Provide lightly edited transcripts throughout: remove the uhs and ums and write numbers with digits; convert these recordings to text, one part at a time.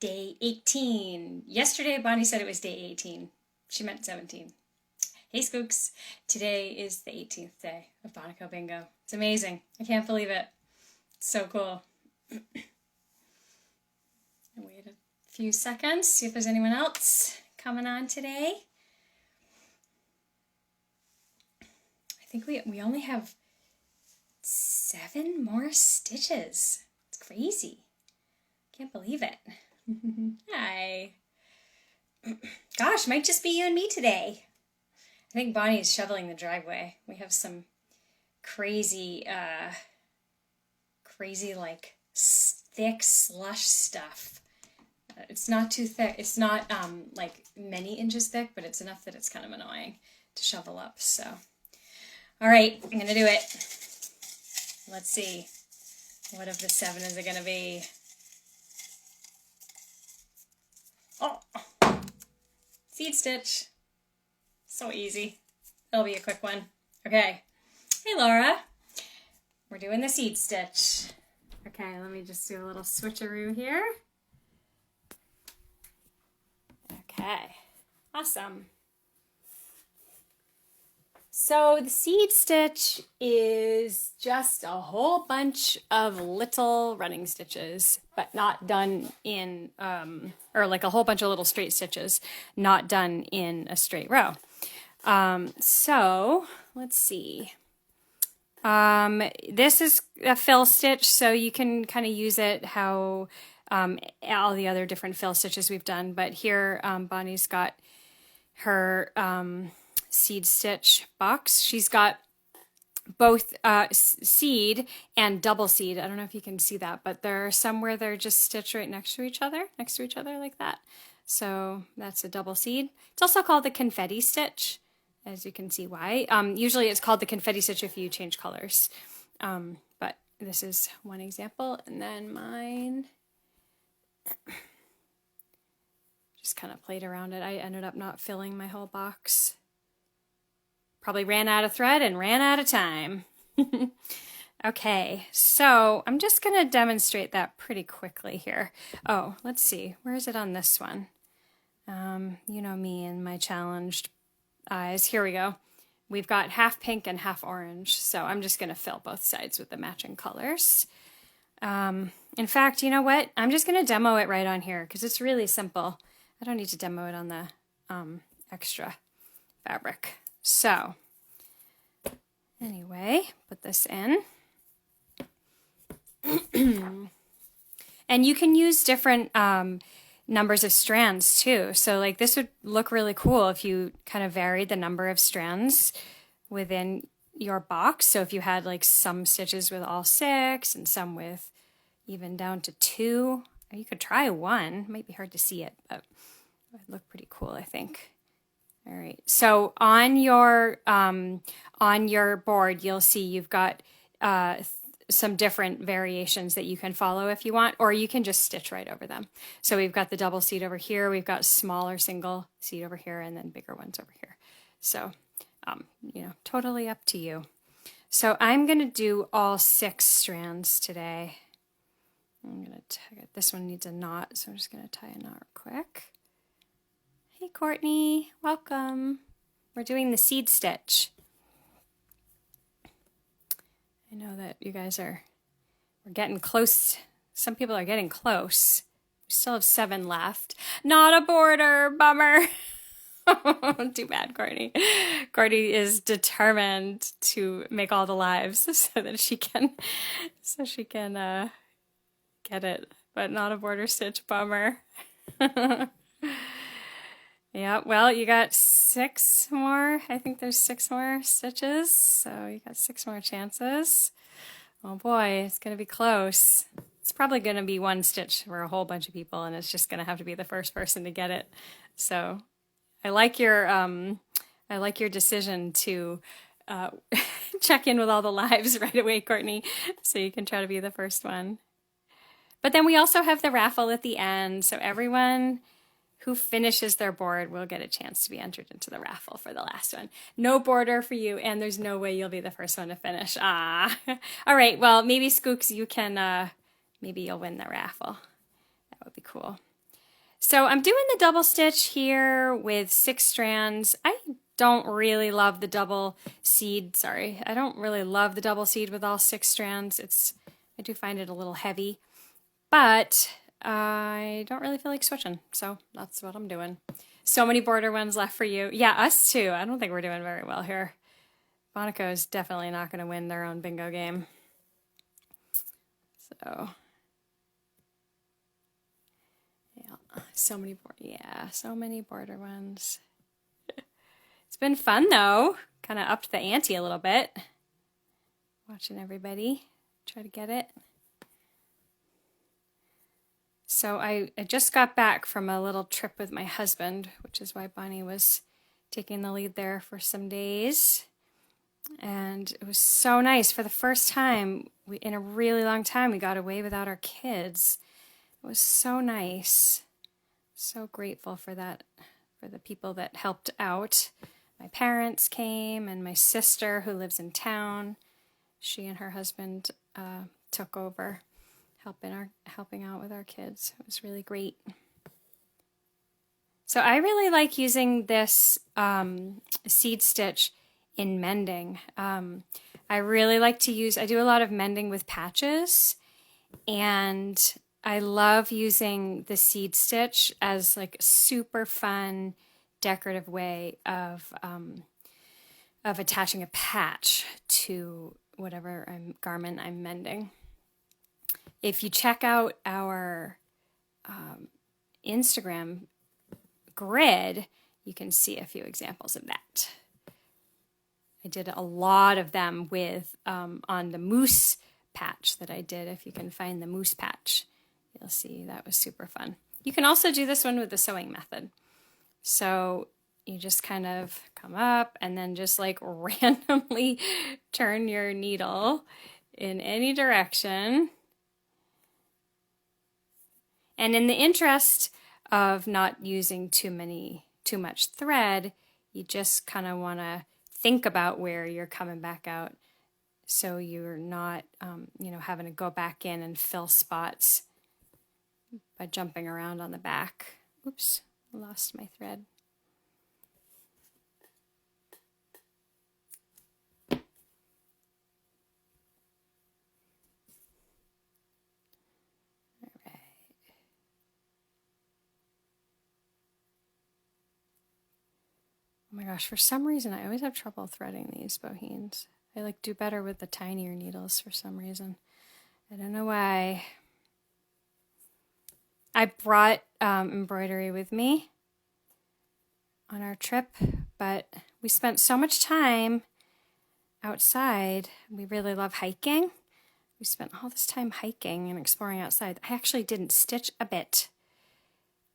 day 18. Yesterday, Bonnie said it was day 18. She meant 17. Hey, Skooks. Today is the 18th day of Bonico Bingo. It's amazing. I can't believe it. It's so cool. Wait a few seconds, see if there's anyone else coming on today. I think we only have 7 more stitches. It's crazy. Can't believe it. Hi. Gosh, might just be you and me today. I think Bonnie's shoveling the driveway. We have some crazy like thick slush stuff. It's not too thick. It's not like many inches thick, but it's enough that it's kind of annoying to shovel up. So, all right, I'm gonna do it. Let's see. What of the 7 is it gonna be? Oh, seed stitch. So easy. It'll be a quick one. Okay. Hey, Laura. We're doing the seed stitch. Okay, let me just do a little switcheroo here. Okay. Awesome. So the seed stitch is just a whole bunch of little running stitches, but not done in, or like a whole bunch of little straight stitches, not done in a straight row. So let's see. This is a fill stitch, so you can kind of use it how all the other different fill stitches we've done. But here, Bonnie's got her seed stitch box. She's got both seed and double seed. I don't know if you can see that, but there are some where they're just stitched right next to each other like that. So that's a double seed. It's also called the confetti stitch, as you can see why. Usually it's called the confetti stitch if you change colors. But this is one example. And then mine, just kind of played around it. I ended up not filling my whole box. Probably ran out of thread and ran out of time. Okay, so I'm just going to demonstrate that pretty quickly here. Oh, let's see. Where is it on this one? You know me and my challenged eyes. Here we go. We've got half pink and half orange, so I'm just going to fill both sides with the matching colors. In fact, you know what? I'm just going to demo it right on here because it's really simple. I don't need to demo it on the extra fabric. So, anyway, put this in. And you can use different numbers of strands too. So like this would look really cool if you kind of varied the number of strands within your box. So if you had like some stitches with all 6 and some with even down to 2, you could try 1. It might be hard to see it, but it would look pretty cool, I think. All right, so on your board, you'll see you've got some different variations that you can follow if you want, or you can just stitch right over them. So we've got the double seed over here, we've got smaller single seed over here, and then bigger ones over here. So, you know, totally up to you. So I'm going to do all 6 strands today. I'm going to tie, this one needs a knot, so I'm just going to tie a knot real quick. Hey Courtney, welcome. We're doing the seed stitch. I know that you guys we're getting close. Some people are getting close. We still have 7 left. Not a border, bummer. Too bad, Courtney. Courtney is determined to make all the lives so that she can get it, but not a border stitch, bummer. Yeah, well, you got 6 more. I think there's 6 more stitches, so you got 6 more chances. Oh boy, it's going to be close. It's probably going to be 1 stitch for a whole bunch of people, and it's just going to have to be the first person to get it. So I like your decision to check in with all the lives right away, Courtney, so you can try to be the first one. But then we also have the raffle at the end, so everyone who finishes their board will get a chance to be entered into the raffle for the last one. No border for you, and there's no way you'll be the first one to finish. Ah. All right, well, maybe Skooks, you can, maybe you'll win the raffle. That would be cool. So I'm doing the double stitch here with 6 strands. I don't really love the double seed, sorry. I don't really love the double seed with all 6 strands. I do find it a little heavy, but I don't really feel like switching, so that's what I'm doing. So many border ones left for you. Yeah, us too. I don't think we're doing very well here. Monaco is definitely not going to win their own bingo game. So, yeah, so many border ones. It's been fun though. Kind of upped the ante a little bit. Watching everybody try to get it. So I just got back from a little trip with my husband, which is why Bonnie was taking the lead there for some days. And it was so nice. For the first time in a really long time, we got away without our kids. It was so nice. So grateful for that, for the people that helped out. My parents came, and my sister, who lives in town, she and her husband took over, helping out with our kids. It was really great. So I really like using this seed stitch in mending. I really like to I do a lot of mending with patches, and I love using the seed stitch as like a super fun decorative way of attaching a patch to whatever garment I'm mending. If you check out our Instagram grid, you can see a few examples of that. I did a lot of them with on the moose patch that I did. If you can find the moose patch, you'll see that was super fun. You can also do this one with the sewing method. So you just kind of come up and then just like randomly turn your needle in any direction. And in the interest of not using too much thread, you just kind of want to think about where you're coming back out, so you're not, having to go back in and fill spots by jumping around on the back. Oops, lost my thread. Oh my gosh, for some reason I always have trouble threading these bohines. I like do better with the tinier needles for some reason. I don't know why. I brought embroidery with me on our trip, but we spent so much time outside. We really love hiking. We spent all this time hiking and exploring outside. I actually didn't stitch a bit.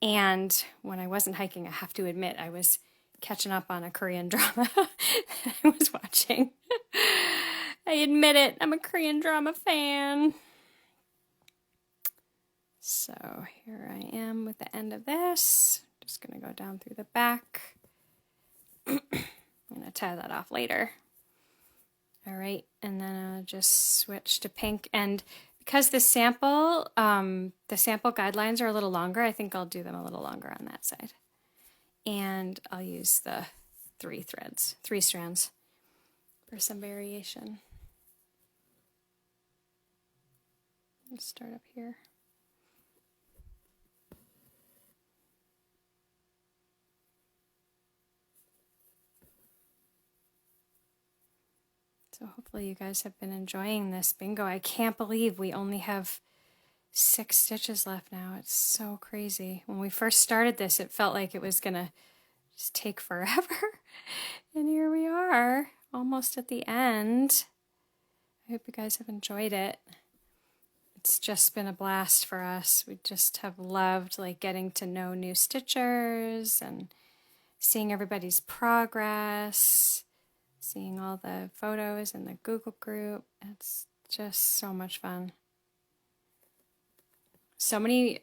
And when I wasn't hiking, I have to admit, I was catching up on a Korean drama I was watching. I admit it, I'm a Korean drama fan. So here I am with the end of this. Just going to go down through the back. I'm going to tie that off later. All right, and then I'll just switch to pink. And because the sample guidelines are a little longer, I think I'll do them a little longer on that side. And I'll use the 3 strands for some variation. Let's start up here. So hopefully you guys have been enjoying this bingo. I can't believe we only have 6 stitches left now. It's so crazy. When we first started this, it felt like it was gonna just take forever. And here we are, almost at the end. I hope you guys have enjoyed it. It's just been a blast for us. We just have loved getting to know new stitchers and seeing everybody's progress, seeing all the photos in the Google group. It's just so much fun. So many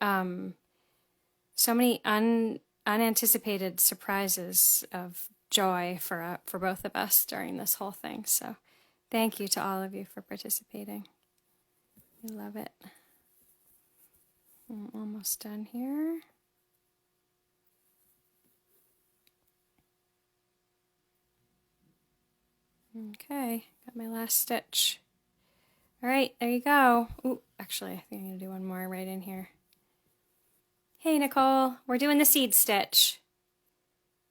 unanticipated surprises of joy for both of us during this whole thing. So thank you to all of you for participating. We love it. I'm almost done here. Okay, got my last stitch. All right, there you go. Ooh, actually, I think I'm gonna do one more right in here. Hey, Nicole, we're doing the seed stitch.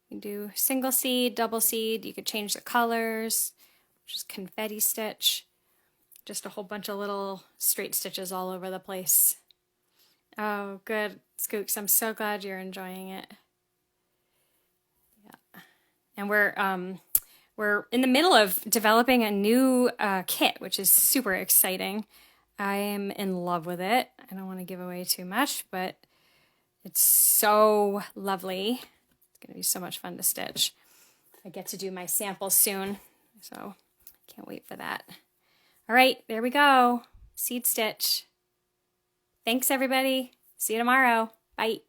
You can do single seed, double seed. You could change the colors, just confetti stitch. Just a whole bunch of little straight stitches all over the place. Oh, good, Skooks. I'm so glad you're enjoying it. Yeah. And we're in the middle of developing a new kit, which is super exciting. I am in love with it. I don't want to give away too much, but it's so lovely. It's going to be so much fun to stitch. I get to do my samples soon, so can't wait for that. All right, there we go. Seed stitch. Thanks, everybody. See you tomorrow. Bye.